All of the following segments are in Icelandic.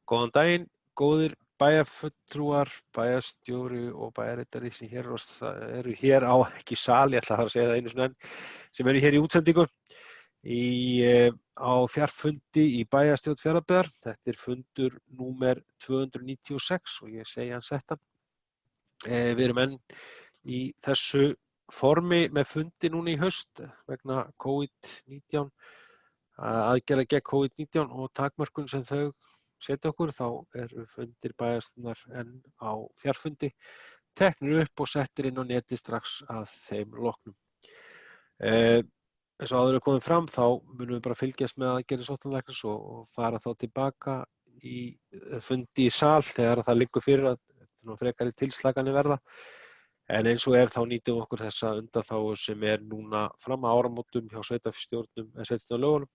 Góðan daginn, góðir bæjarfulltrúar, bæjarstjóri og bæjarritari sem eru hér á, ekki sal, ég ætla að segja það einu sinni enn, sem eru hér í útsendingu á fjarfundi í bæjarstjórn Fjarðabyggðar. Þetta er fundur númer 296 og ég segi hans þetta. Við erum enn í þessu formi með fundi núna í haust vegna COVID-19, aðgerða gegn COVID-19 og takmörkun sem þau setja okkur, þá eru fundir bæjarstjórnar enn á fjarfundi teknir upp og settir inn á neti strax að þeim loknum. Eins og áður er komið fram, þá munum við bara fylgjast með aðgerðir sóttvarnalæknis og fara þá tilbaka í fundi í sal þegar það liggur fyrir að frekari tilslakanir verða. En eins og þá nýtum við okkur þessa undanþágu sem er núna fram að áramótum hjá sveitarstjórnum eða sveitarstjórnarlögunum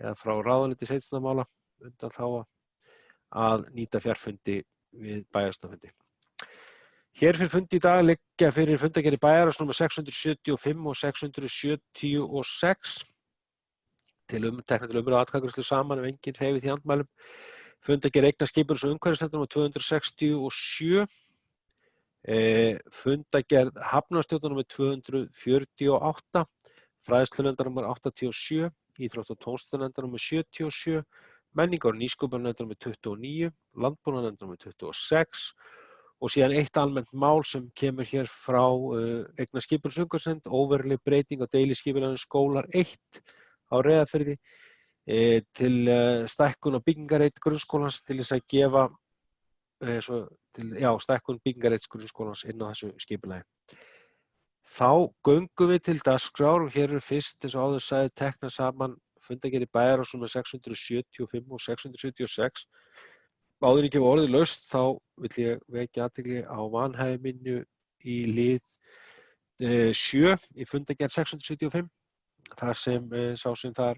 eða frá ráðuneyti sveitarstjórnarmála undanþága að nýta fjarfundi við bæjarstjórnarfundi. Hér fyrir fundi í dag liggja fyrir fundargerðir bæjarráðs númer 675 og 676 teknar til umræðu og atkvæðagreiðslu saman ef enginn hreyfir því andmælum. Fundargerð eignaskipunar- og umhverfisnefndar númer 267. Fundargerð hafnarstjórnar númer 248, fræðslunefndar númer 87, íþrótta- og tómstundanefndar númer 77, menningar- og nýsköpunarnefndar númer 29, landbúnaðarnefndar númer 26 og síðan eitt almennt mál sem kemur hér frá eignaskipunar- og umhverfisnefnd, óveruleg breyting á deiliskipulagi skólar 1 á Reyðarfirði til stækkun og byggingareit grunnskólans til þess að gefa stækkun byggingareits grunnskólans inn á þessu skipulagi. Þá göngum við til dagskrár og hér eru fyrst, eins og áður sagði, teknar saman fundargerðir bæjarráðs númer 675 og 676. Áður en ég gef orðið laust þá vil ég vekja athygli á vanhæfi mínu í lið 7 í fundargerð 675. Það sem sá sem þar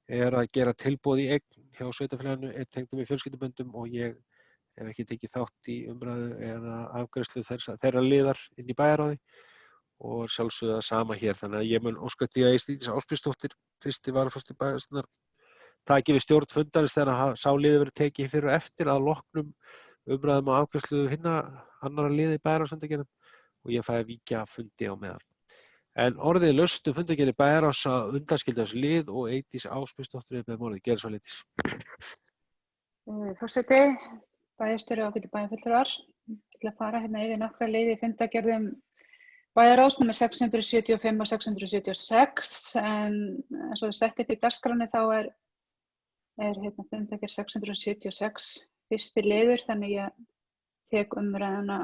að gera tilboð í eign hjá sveitarfélaginu tengdum í fjölskylduböndum og ég hef ekki tekið þátt í umræðu eða afgreiðslu þeirra liðar inn í bæjarráði og sjálfsögðu það sama hér. Þannig að ég mun óska því að Eystadís Ásbjörnsdóttir, fyrsti varaforsti bæjarstjórnar, taki við stjórn fundarins þegar sá liður verður tekið fyrir og eftir að loknum umræðum og afgreiðslu annarra liða í bæjarráðsfundargerðum og ég fæ að víkja fundi á meðal. En orðið laust fundargerðir bæjarráðs að undanskildu þessu lið og Eystadís Ásbjörnsdóttir er með orðið. Gerðu svo Eystadís. Forseti, bæjarstjóri og bæjarfulltrúar. Ég ætla að fara hérna yfir nokkra liði í fundargerðum bæjarráðs númer 675 og 676 en eins og það sett upp í dagskráni þá er hérna fundargerð 676 fyrsti liður, þannig ég tek umræðuna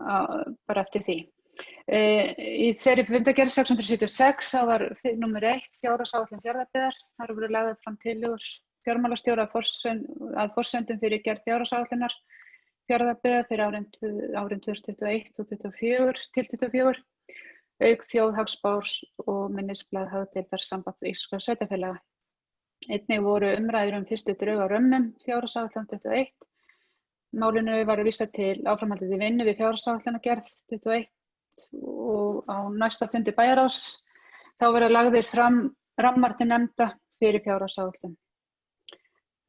bara eftir því. Í þeirri fundargerð 676 þá var númer 1 fjárhagsáætlun Fjarðabyggðar. Þar voru lagðar fram tillögur fjármálastjóra að forsendum fyrir gerð fjárhagsáætlunar Fjarðabyggðar fyrir árin 2021 og 2024, auk þjóðhagsspár og minnisblað hagdeildar Sambands íslenskra sveitarfélaga. Einnig voru umræður fyrstu drög á römmum fjárhagsáætlun 21. Málinu var vísað til áframhaldandi vinnu við fjárhagsáætlunargerð 21 og á næsta fundi bæjarráðs þá verða lagðir fram rammar til nefnda fyrir fjárhagsáætlun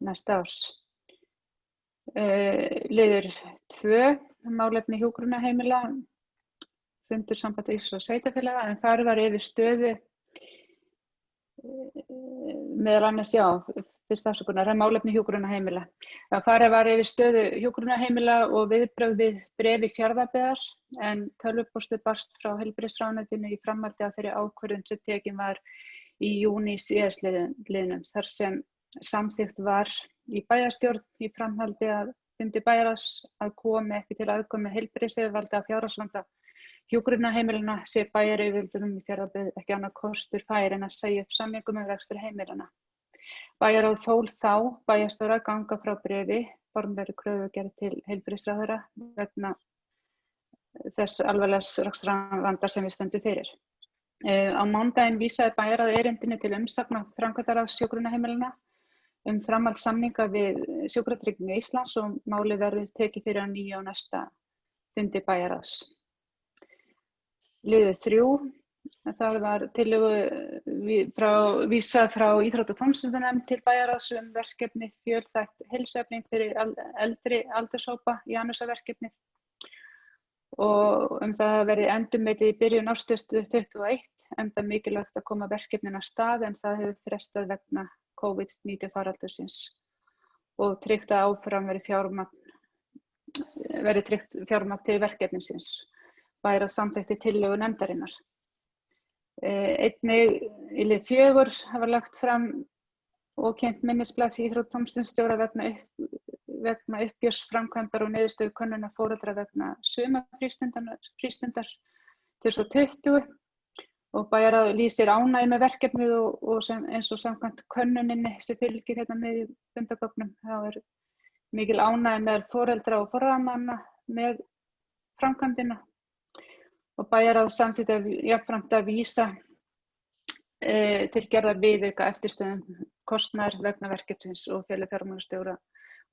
næsta árs. Liður 2, málefni hjúkrunarheimila, fundur Sambands íslenskra sveitarfélaga, en þar var yfir stöðu meðal annars, fyrst afsökunar, málefni hjúkrunarheimila. Farið var yfir stöðu hjúkrunarheimila og viðbrögð við bréfi Fjarðabyggðar en tölvupóstur barst frá heilbrigðisráðuneytinu í framhaldi af þeirri ákvörðun sem tekin var í júní síðastliðnum, þar sem samþykkt var í bæjarstjórn í framhaldi að fundi bæjarráðs að komi ekki til aðkomu heilbrigðisyfirvalda af fjárhagsvanda hjúkrunarheimilanna sé bæjaryfirvöldum í Fjarðabyggð ekki annar kostur fær en að segja upp samningum rekstur heimilanna. Bæjarráð fól þá bæjarstjóra að ganga frá bréfi formlegri kröfugerð til heilbrigðisráðherra vegna þess alvarlegs rekstrarvanda sem við stöndum fyrir. Á mánudaginn vísaði bæjarráð erindinu til umsagnar framkvæmdaráðs hjúkrunarheimilanna framhald samninga við Sjúkratryggingar Íslands og málið verður tekið fyrir að nýju á næsta fundi bæjarráðs. Liður 3, Það var tillögu vísað frá íþrótta- og tómstundunefnd til bæjarráðs verkefni fjölþætt heilsuefling fyrir eldri aldurshópa, Janusarverkefnið, og það verði endurmetið í byrjun árs 2021, enda mikilvægt að koma verkefninu af stað en það hefur frestað vegna COVID-19 faraldursins og tryggt að áfram verði tryggt fjármagn til verkefnisins. Bæjarráð samþykkti tillögu nefndarinnar. Einnig í lið 4 hafa lagt fram og kynnt minnisblað íþrótta- og tómstundastjóra vegna uppgjörsframkvæmdar og niðurstöðu könnunar foreldra vegna sumarfrístundar 2020 og bæjarráð lýsir ánægju með verkefnið og eins og samkvæmt könnuninni sem fylgir hérna með í fundagögnum, þá mikil ánægja meðal foreldra og forráðamanna með framkvæmdina og bæjarráð samþykkti jafnframt að vísa til gerðar viðauka eftirstöðum kostnaðar vegna verkefnisins og fela fjármálastjóra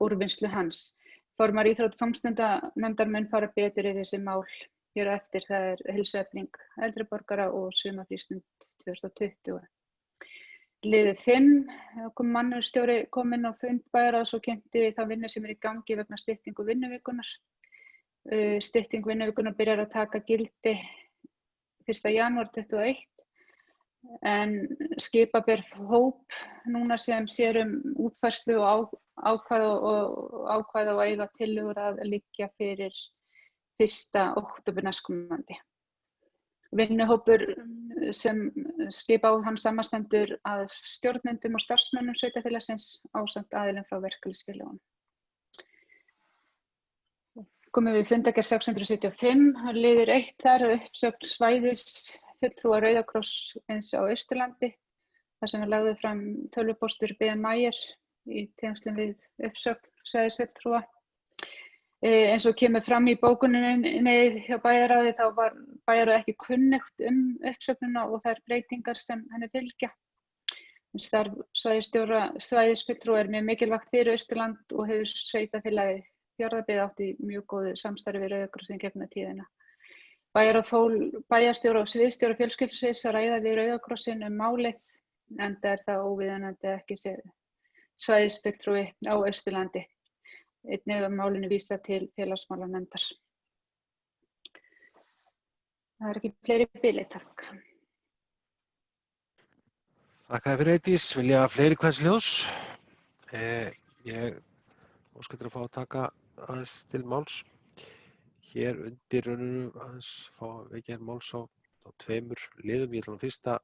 úrvinnslu hans. Formaður íþrótta- og tómstundanefndar mun fara betur í þessi mál hér á eftir, það heilsuefling eldri borgara og sumarfrístund 2020. Liður 5 kom mannauðsstjóri inn á fund bæjarráðs og kynnti þá vinnu sem í gangi vegna styttingu vinnuvikunnar. Stytting vinnuvikunnar byrjar að taka gildi 1. janúar 2021 en skipa ber hóp núna sem sér útfærslu og ákvæða og eiga tillögur að liggja fyrir 1. október næstkomandi. Vinnuhópur sem skipa á hann samanstendur að stjórnendum og starfsmönnum sveitarfélagsins ásamt aðilum frá verkalýðsfélögunum. Komum við fundargerð 675, liður 1 þar uppsögn svæðisfulltrúa Rauða kross eins á Austurlandi, þar sem lagði fram tölvupóstur BM Mayer í tengslum við uppsögn svæðisfulltrúa. Eins og kemur fram í bókuninni hjá bæjarráði þá var bæjarráð ekki kunnugt uppsögnina og þær breytingar sem henni fylgja. Starf svæðisfulltrúa mjög mikilvægt fyrir Austurland og hefur sveitarfélagið Fjarðabyggð átt í mjög góðu samstarfi við Rauða krossinn gegnum tíðina. Bæjarráð fól bæjarstjóra og sviðsstjóra fjölskyldusviðs að ræða við Rauða krossinn málið, enda það óviðunandi að ekki sé svæðisfulltrúi á Austurlandi. Einnig málinu vísa til félagsmálanefndar. Það ekki fleiri bili, takk. Þakka fyrir Eydís. Vilja fleiri kvæðs ljós? Ég óska eftir að fá að taka aðeins til máls. Hér undir rauninu aðeins fá að vekja máls á 2 liðum. Ég ætla fyrst að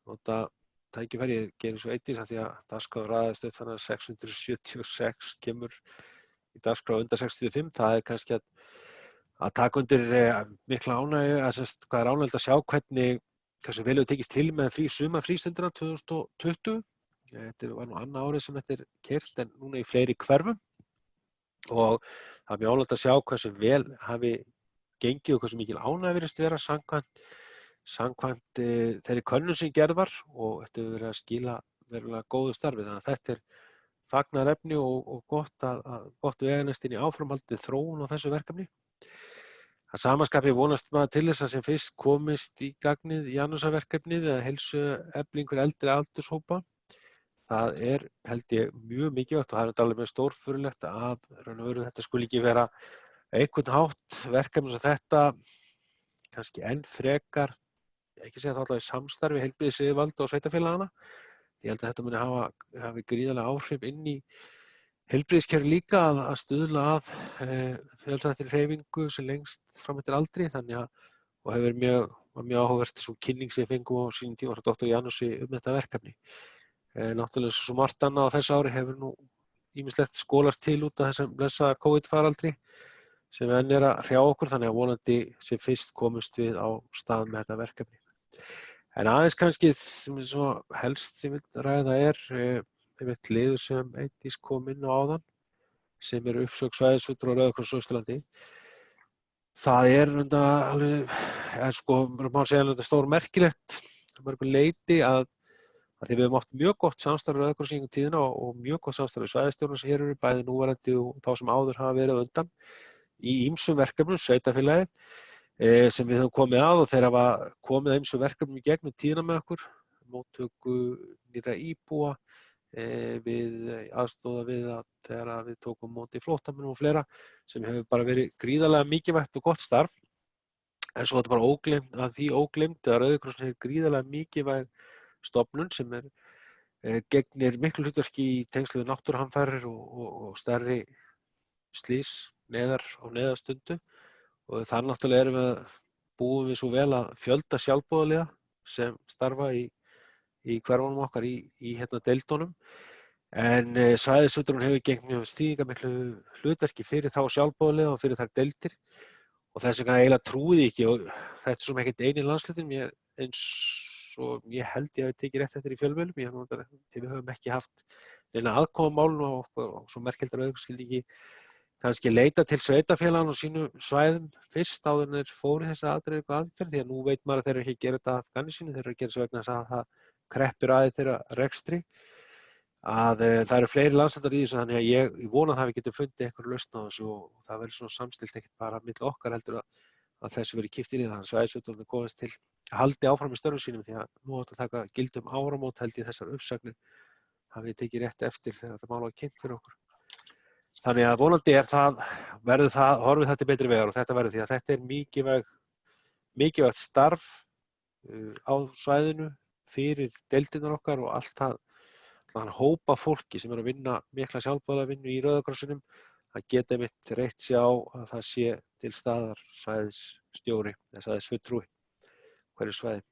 nota tækifæri. Ég gerir svo Eydís af því að dagskrá raðast upp þannig að 676 kemur í dagskrá undan 65. Það kannski að taka undir mikla ánægju, hvað ánægjulegt að sjá hversu vel hefur tekist til með sumarfrístundina 2020. Þetta var nú annað árið sem þetta keyrt en núna í fleiri hverfum og það mjög ánægjulegt að sjá hversu vel hafi gengið og hversu mikil ánægja virðist vera samkvæmt þeirri könnun sem gerð var og þetta hefur verið að skila verulega góðu starfi. Þannig að þetta fagnaðarefni og gott veganesti inn í áframhaldið þróun á þessu verkefni. Að sama skapi vonast maður til þess að sem fyrst komist í gagnið Janusarverkefnið eða heilsuefling fyrir eldri aldurshópa. Það held ég mjög mikilvægt og það alveg með stórfurðulegt að raun og veru þetta skuli ekki vera einhvern hátt verkefni sem þetta kannski enn frekar, ekki segja það allavega í samstarfi heilbrigðisyfirvalda og sveitarfélagana. Ég held að þetta muni hafi gríðarlega áhrif inn í heilbrigðiskerfi líka að stuðla að fjölþættri hreyfingu sem lengst fram eftir aldri, þannig að og hefur mjög áhugavert þessu kynning sem við fengum á sínum tíma frá Dr. Janusi þetta verkefni. Náttúrulega svo margt annað á þessu ári hefur nú ýmislegt skólast til út af þessum blessaða COVID-faraldri sem enn að hrjá okkur, þannig að vonandi sem fyrst komust við á stað með þetta verkefni. En aðeins kannski sem svo helst sem við ræða einmitt liður sem Eydís kom inn á áðan sem uppsögn svæðisfulltrúa Rauða kross á Austurlandi. Það alveg, má segja þetta stórmerkilegt að mörgu leyti að því við höfum átt mjög gott samstarf við Rauða kross í einhvern tíðina og mjög gott samstarf við svæðisstjórnir sem hér eru, bæði núverandi og þá sem áður hafa verið á undan í ýmsum verkefnum, sveitarfélagið. sem við höfum komið að og þeir hafa komið eins og verkefnum í gegnum tíðina með okkur, móttöku nýrra íbúa, við aðstoða við að þegar við tókum móti flóttamönnum og fleira sem hefur bara verið gríðarlega mikilvægt og gott starf. En svo er þetta bara ógleymt, að því ógleymt að Rauði krossinn er gríðarlega mikilvæg stofnun sem gegnir miklu hlutverki í tengslu við náttúruhamfarir og stærri slys neðar á neðastundu og þar náttúrulega búum við svo vel að fjölda sjálfboðaliða sem starfa í hverfunum okkar í deildunum. En svæðisfulltrúinn hefur gegnt mjög þýðingarmiklu hlutverki fyrir þá sjálfboðaliða og fyrir þær deildir og þess vegna eiginlega trúði ekki og þetta er svo ekkert eini landshlutinn eins og ég held ég hafi tekið rétt eftir í fjölmiðlum. Við höfum ekki haft neina aðkoma að málinu og svo merkilegt að Rauði krossinn skyldi ekki kannski leita til sveitarfélaganna á sínum svæðum fyrst áður en þeir fóru þessa aðferð því að nú veit maður að þeir eru ekki að gera þetta af gamni sínu, þeir eru að gera þess vegna að það kreppir aðeins þeirra rekstri að það eru fleiri landshlutar í þessu þannig að ég vona að við getum fundið einhverju lausn á þessu og það verður svona samstillt ekkert bara milli okkar heldur að þessu verið kippt inn í það þannig að svæðisfulltrúarnir komast til að haldi áfram í störfum sínum því að nú átt að taka gildi áramót held ég þessar uppsagnir hafið tekið rétt eftir þegar þetta mál var kynnt fyrir okkur. Þannig að vonandi horfið það til betri vegar og þetta verður því að þetta er mikilvægt starf á svæðinu fyrir deildirnar okkar og allt það hópa fólki sem að vinna mikla sjálfboðaliðavinnu í Rauða krossinum að geta einmitt reitt sig á að það sé til staðar svæðisstjóri eða svæðisfulltrúi hverju svæði.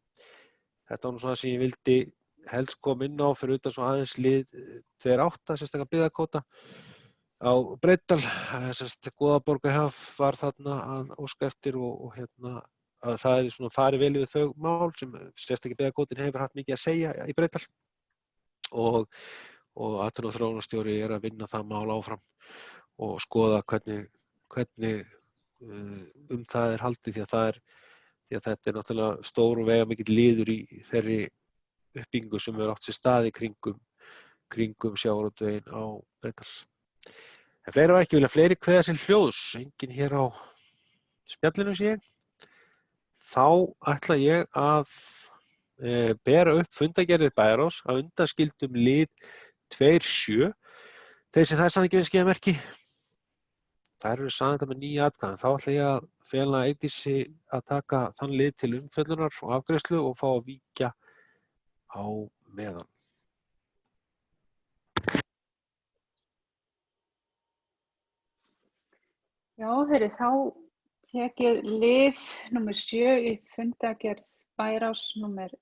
Þetta var nú svona sem ég vildi helst koma inn á fyrir utan svo aðeins lið 28 sérstaklega byggðakvóta á Breiðdal, Goðaborgarhaf var þarna að óska eftir og að það er svona farið vel yfir þau mál sem sérstaklega byggðakvótinn hefur haft mikið að segja í Breiðdal og atvinnu- og þróunarstjóri er að vinna það mál áfram og skoða hvernig það er haldið því að þetta er náttúrulega stór og veigamikil liður í þeirri uppbyggingu sem hefur átt sér stað í kringum sjávarútveginn á Breiðdal. En fleiri var ekki vilja fleiri kveða sér hljóðs, enginn hér á spjallinu sé ég. Þá ætla ég að bera upp fundargerðir bæjarráðs að undanskildum lið 2.7. Þeir sem það er samt ekki við skeiðamerki, þær eru samt með 9 atkvæðum. Þá ætla ég að fela Eydísi að taka þann lið til umfjöllunar og afgreiðslu og fá að víkja á meðan. Já, þá tek ég lið númer 7 í fundargerð bæjarráðs númer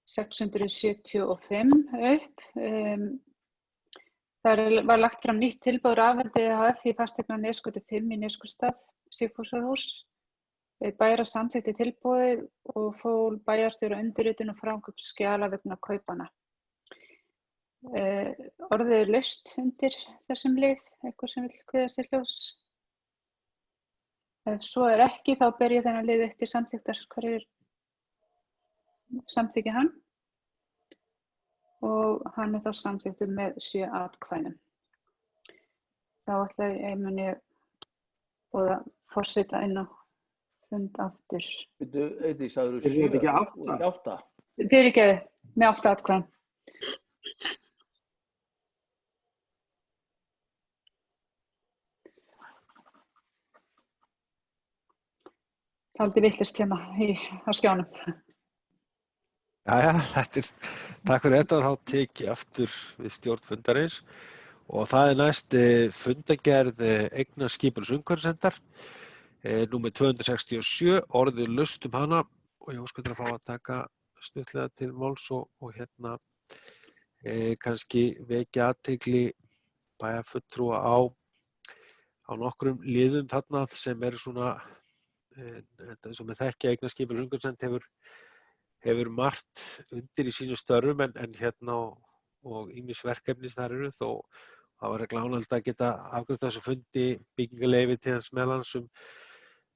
675 upp. Það var lagt fram nýtt tilboð Rafverði HF í fasteigna Nesgötu 5 í Neskaupstað, Sigfúsarhús. Bæjarráð samþykkti tilboðið og fól bæjarstjóra undirritun og framkvæmd skjala vegna kaupanna. Orðið er laust undir þessum lið, eitthvað sem vill kveða sér hljóðs. Ef svo er ekki, þá ber ég þennan lið eftir samþykktar. Hverjir samþykki hann? Og hann er þá samþykktur með 7 atkvæðum. Þá ætla ég boða forseta inn á fund aftur. Eydís, sagðirðu 7? Er þetta ekki 8? Fyrirgefðu, með 8 atkvæðum. Taldi villist hérna á skjánum. Jæja, takk fyrir þetta, þá tek ég aftur við stjórn fundarins og það er næst fundargerð eignaskipunar umhverfisverndar, númer 267, orðið laust hana og ég óska að fá að taka stuttlega til máls og kannski vekja athygli bæjarfulltrúa á nokkrum liðum þarna sem eru svona eins og með þekkja eignaskipunar umhverfisvernd hefur margt undir í sínu störfum en og ýmis verkefni þar eru þó það var glánalegt að geta afgreitt þessu fundi byggingarleyfi til hans meðlans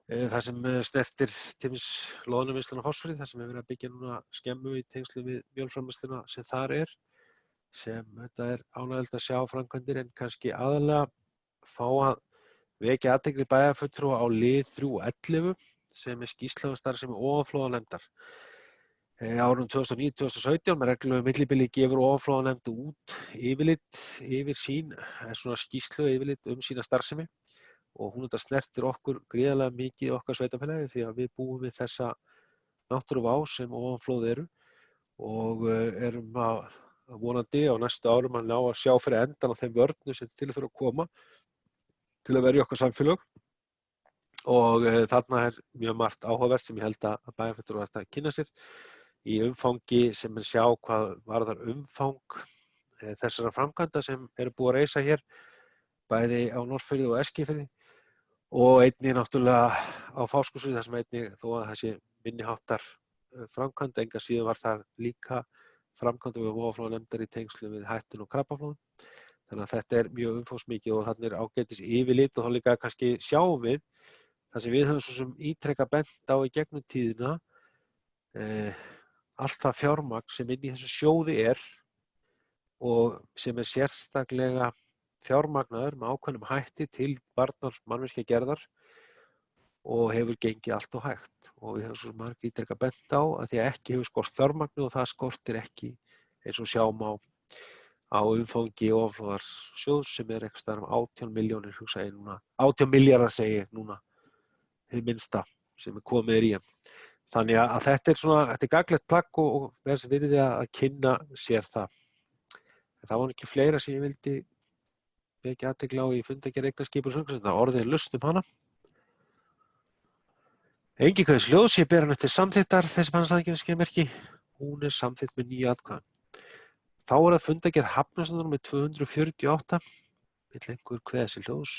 það sem snertir til loðnuvinnslan á Fossvogi, það sem hefur verið að byggja núna skemmu í tengslu við mjólframleiðsluna sem þar sem þetta er ánægjulegt að sjá framkvæmdir en kannski aðalega fá að vekja athygli bæjarfulltrúa á lið 3.11 sem skýrsla starfsemi ofanflóðanefndar. Árunum 2009-2017 með reglulegu millibili gefur ofanflóðanefnd út yfirlit yfir sín, svona skýrslu yfirlit sína starfsemi og hún þetta snertir okkur gríðarlega mikið okkar sveitarfélagi því að við búum við þessa náttúruvá sem ofanflóð eru og erum vonandi á næstu árum að ná að sjá fyrir endan á þeim vörnum sem til fyrir að koma til að verja okkar samfélög. Og þarna mjög margt áhugavert sem ég held að bæjarfulltrúar ættu að kynna sér í umfangi sem sjá hvað varðar umfang þessara framkvæmda sem eru búið að reisa hér, bæði á Norðfirði og Eskifirði og einnig náttúrulega á Fáskrúðsfirði þar sem einnig þó að það sé minniháttar framkvæmd, enga síðan var þar líka framkvæmd við ofanflóðanefndar í tengslum við hættun og krabbaflóðum. Þannig að þetta mjög umfangsmikið og þarna ágætis yfirlit og þá líka kannski sjáum við það sem við höfum svo sem ítrekað bent á í gegnum tíðina, allt það fjármagn sem inn í þessu sjóði og sem sérstaklega fjármagnaður með ákveðnum hætti til mannvirkjagerðar og hefur gengið allt og hægt. Og við höfum svo margir ítrekað bent á að því að ekki hefur skort fjármagnu og það skortir ekki eins og sjáum á umfangi ofanflóðarsjóðs sem einhvers staðar 18 milljónir, hugsa ég núna, 18 milljarðar segi ég núna. Hið minnsta sem komið í hann. Þannig að þetta gagnlegt plagg og þess virði að kynna sér það. En það var ekki fleira sem ég vildi vekja athygli á í fundargerð eignarskipulags framkvæmdastjórnar. Orðið laust hana. Engin kveðs hljóðs, ég ber hann eftir samþykktar þessi bannsaðgerðarmerki. Hún samþykkt með 9 atkvæðum. Þá það fundargerð Hafnarstjórnar með 248. Vill einhver kveða sér hljóðs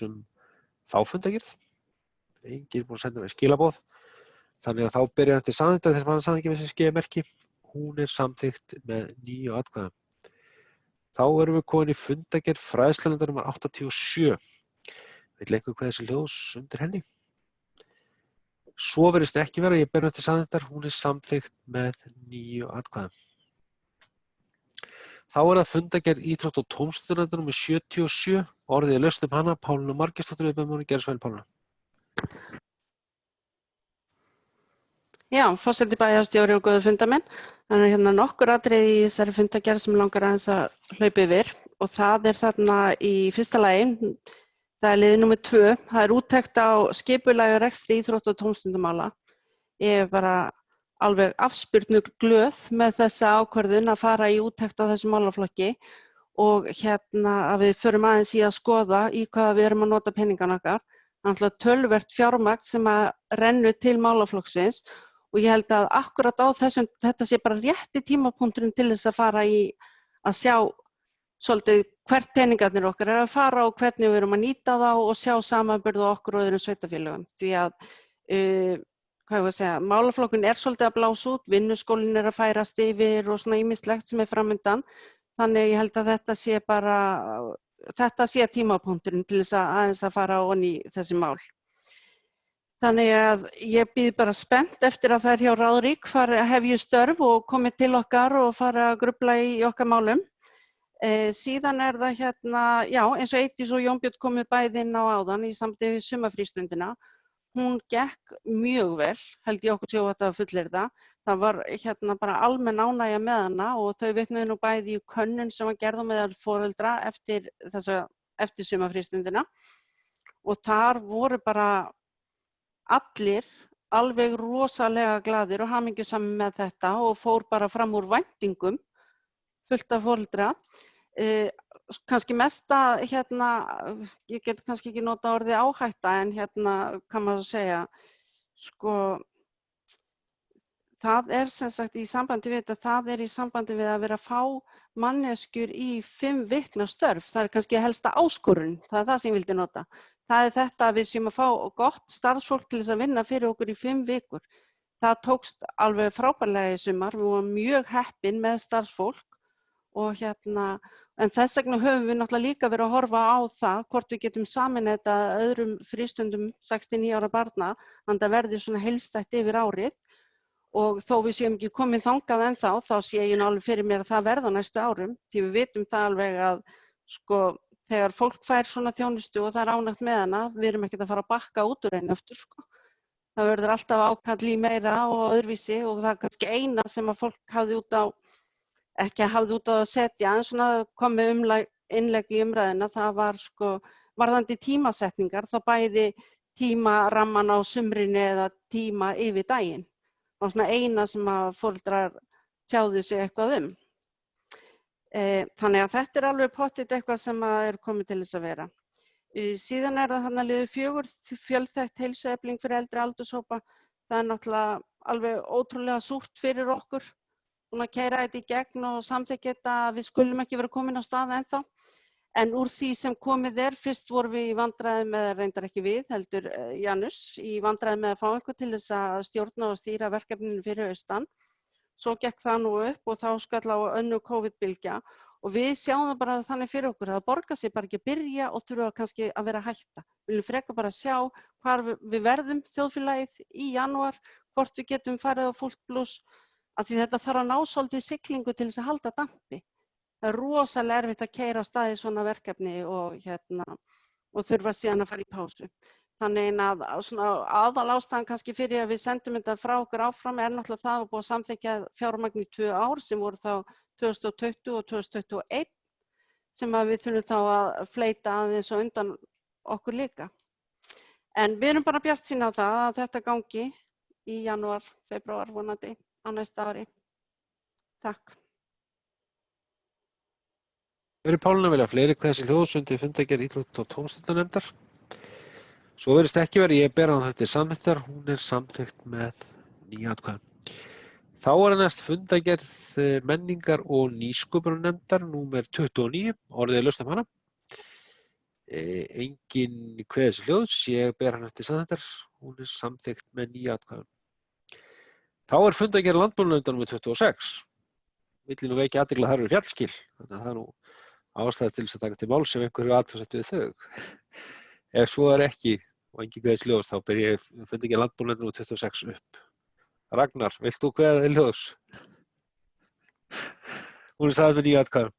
þá fundargerð? Enginn búinn að senda mér skilaboð. Þannig að þá byrjar hann til samþykktar þess að hann samþykkir með þessi skeiðmerki. Hún samþykkt með 9 atkvæðum. Þá erum við komin í fundargerð fræðslunefndar nr. 87. Vill einhver kveða sér hljóðs undir henni? Svo virðist ekki vera, ég ber hann til samþykktar, hún samþykkt með 9 atkvæðum. Þá það fundargerð íþrótta- og tómstundanefndar nr. 77. Orðið laust hana, Pálína Margeirsdóttir viðbæðarmaður, gerðu svo vel Pálína. Já, forseti bæjarstjóri og góður fundarmenn. Þannig hérna nokkur atriði í þessari fundargerð sem langar aðeins að hlaupa yfir og það þarna í fyrsta lagi, það liður númer 2, það úttekt á skipulagi og rekstri íþrótta- og tómstundamála. Ég bara alveg afspurnu glöð með þessa ákvörðun að fara í úttekt á þessu málaflokki og að við förum aðeins í að skoða í hvað við erum að nota peningana okkar. Náttúrulega töluvert fjármagn sem að rennu til málaflokksins og ég held að akkurat á þessum, þetta sé bara rétti tímapunkturinn til þess að fara í að sjá svolítið hvert peningarnir okkar að fara og hvernig við erum að nýta þá og sjá samanburð á okkur og öðrum sveitarfélögum. Því að, málaflokkun svolítið að blása út, vinnuskólinn að færast yfir og svona ýmislegt sem framundan. Þannig ég held að þetta sé tímapunkturinn til þess að aðeins að fara ofan í þessi mál. Þannig að ég bíð bara spennt eftir að þær hjá Ráðrík hefji störf og komi til okkar og fara að grufla í okkar málum. Síðan það já, eins og Eydís og Jón Björn komu bæði inn á áðan í sambandi við sumarfrístundina. Hún gekk mjög vel, held ég okkur sjóðu að fullyrða. Það var bara almenn ánægja með hana og þau vitnuðu nú bæði í könnun sem var gerð á meðal foreldra eftir sumarfrístundina. Og þar voru bara allir alveg rosalega glaðir og hamingjusamir með þetta og fór bara fram úr væntingum fullt af foreldra. Kannski mesta ég get kannski ekki nota orðið áhætta en kann maður segja það sem sagt í sambandi við þetta, það í sambandi við að vera að fá manneskjur í 5 vikna störf. Það kannski helsta áskorun, það það sem ég vildi nota. Það þetta að við séum að fá gott starfsfólk til þess að vinna fyrir okkur í 5 vikur. Það tókst alveg frábærlega í sumar, við vorum mjög heppin með starfsfólk og en þess vegna höfum við náttúrulega líka verið að horfa á það hvort við getum sameinað þetta öðrum frístundum 69 ára barna, þannig að það verði svona heildstætt yfir árið og þó við séum ekki komin þangað ennþá, þá sé ég alveg fyrir mér að það verða næstu árum, því við vitum það alveg að þegar fólk fær svona þjónustu og það ánægt með hana, við erum ekkert að fara að bakka út úr henni aftur það verður alltaf ákall í meira og öðruvísi og það er kannski eina sem að fólk ekki hafði út á að setja, en svona komið innlegg í umræðina, það var sko varðandi tímasetningar, þá bæði tímaramman á sumrinu eða tíma yfir daginn. Það var svona eina sem að foreldrar tjáðu sig eitthvað um. Þannig að þetta er alveg pottitt eitthvað sem er komið til þess að vera. Síðan er það þarna liður 4 fjölþætt heilsuefling fyrir eldri aldurshópa. Það er náttúrulega alveg ótrúlega súrt fyrir okkur búin að keyra þetta í gegn og samþykkja þetta að við skulum ekki vera komin á stað ennþá. En úr því sem komið fyrst vorum við í vandræðum með, reyndar ekki við, heldur Janus, í vandræðum með að fá einhver til þess að stjórna og stýra verkefninu fyrir austan. Svo gekk það nú upp og þá skall á önnur COVID-bylgja og við sjáum það bara þannig fyrir okkur að það borgar sig bara ekki að byrja og þurfa kannski að vera að hætta. Við viljum frekar bara sjá hvar við verðum þjóðfélagið í janúar, hvort við getum farið á fullt blús, af því þetta þarf að ná svolítið siglingu til þess að halda dampi. Það er rosalega erfitt að keyra á stað í svona verkefni og þurfa síðan að fara í pásu. Þannig að aðalástæðan kannski fyrir að við sendum þetta frá okkur áfram er náttúrulega það að búið að samþykkja fjármagn í 2 ár sem voru þá 2020 og 2021 sem að við þurfum þá að fleyta aðeins og undan okkur líka. En við erum bara bjartsýn á það að þetta gangi í janúar, febrúar vonandi á næsta ári. Takk. Fyrir Pálína vilja fleiri kveðs í hljóðsundi fundargerð íþrótta- og tómstundanefndar. Svo virðist ekki verið, ég ber hana þetta til samþykktar, hún er samþykkt með 9 atkvæðum. Þá er næst fundargerð menningar- og nýsköpunarnefndar númer 29, orðið er laust hana. Engin kveðs í hljóðs, ég ber hana til samþykktar, hún er samþykkt með 9 atkvæðum. Þá er fundargerð landbúnaðarnefndar númer 26. Vill nú vekja athygli að það eru fjallskil, þannig að það er nú ástæða til þess að taka til máls ef einhverju athugasemd við þau. Ef svo er ekki og engin kveðs í hljóðs, þá ber ég fundargerð landbúnaðarnefndar númer 26 upp. Ragnar, vilt þú kveða í hljóðs? Hún er sagði með 9 atkvæðum.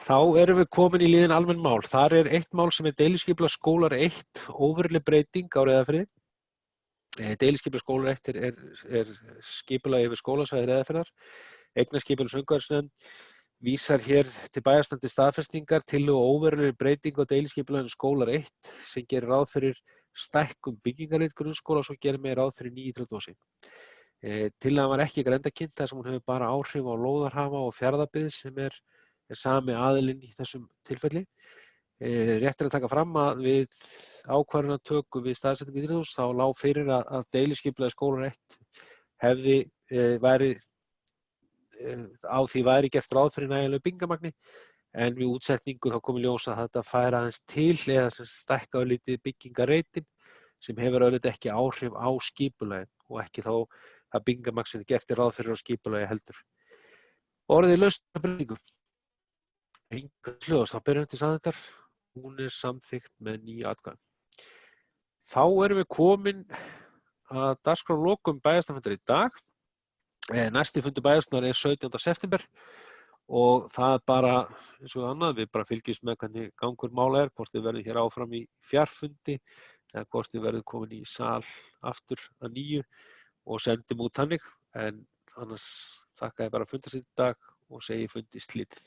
Þá erum við komin í liðin almenn mál. Þar er eitt mál sem er deiliskipulag skólar 1, óveruleg breyting á Reyðarfirði. Deiliskipulag skólar 1 er skipulag yfir skólasvæði Reyðarfirðar. Eignaskipulag söngvarsnefnd vísar hér til bæjarstandi staðfestingar tillögu óverulegri breyting á deiliskipulaginu skólar 1 sem gerir ráð fyrir stækkun byggingarleit grunnskóla og svo gerir með ráð fyrir 930. Tillagan var ekki grenndarkynnt þar sem hún hefur bara áhrif á lóðarhafa og Fjarðabyggð sem er sami aðilinn í þessum tilfelli. Rétt er að taka fram að við ákvarðanatöku við staðsetningu íþróttahúss þá lá fyrir að deiliskipulagi skólar 1 á því væri gert ráð fyrir nægjanlegu byggingarmagni en við útsetningu þá kom í ljós að þetta færi aðeins til eða sem stækka örlítið byggingarreitin sem hefur auðvitað ekki áhrif á skipulagið og ekki þá að byggingarmagn sem gert ráð fyrir á skipulagi heldur. Orðið laust með breytingu. Engar hljóðs, þá byrjum við til samþykktar. Hún er samþykkt með 9 atkvæðum. Þá erum við komin að dagskrárlokum bæjarstjórnarfundar í dag. Næsti fundur bæjarstjórnar er 17. september og það er bara eins og annað, við bara fylgjumst með hvernig gangur mála er, hvort við verðum hér áfram í fjarfundi eða hvort við verðum komin í sal aftur að nýju og sendum út þannig, en annars þakka ég bara fundarsitt í dag og segi fundi slitið.